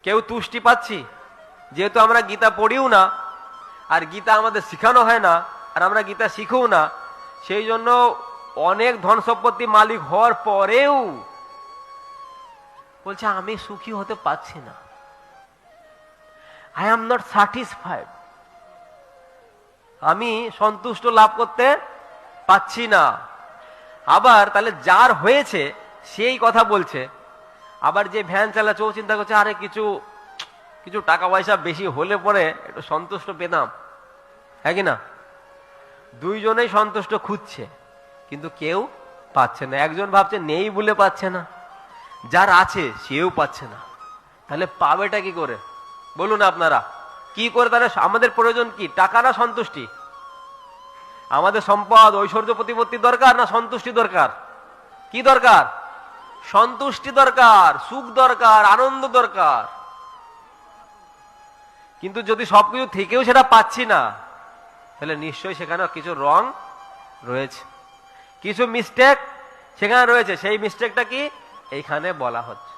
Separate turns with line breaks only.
কেউ তুষ্টি পাচ্ছি? যেহেতু আমরা গীতা পড়িও না, আর গীতা আমাদের শিখানো হয় না, আর আমরা গীতা শিখেও না, সেই জন্য অনেক ধন সম্পত্তি মালিক হওয়ার পরেও বলছে আমি সুখী হতে পারছি না, আই এম নট স্যাটিসফাইড, আমি সন্তুষ্ট লাভ করতে পাচ্ছি না। আবার তাহলে যার হয়েছে সেই কথা বলছে, আবার যে ভ্যান চালাচ্ছে ও চিন্তা করছে আরে কিছু কিছু টাকা পয়সা বেশি হলে পরে একটু সন্তুষ্ট পেতাম, হ্যাঁ কি না? দুইজনেই সন্তুষ্ট খুঁজছে, কিন্তু কেউ পাচ্ছে না। একজন ভাবছে নেই বলে পাচ্ছে না, যার আছে সেও পাচ্ছে না। তাহলে পাবেটা কি করে বলুন আপনারা? কি করে? তাহলে আমাদের প্রয়োজন কি? টাকা না সন্তুষ্টি? আমাদের সম্পদ ঐশ্বর্য প্রতিপত্তি দরকার না সন্তুষ্টি দরকার? কি দরকার? সন্তুষ্টি দরকার, সুখ দরকার, আনন্দ দরকার। কিন্তু যদি সবকিছু থেকেও সেটা পাচ্ছি না, তাহলে নিশ্চয়ই সেখানে কিছু রং রয়েছে, কিছু মিস্টেক সেখানে রয়েছে। সেই মিস্টেকটা কি এইখানে বলা হচ্ছে।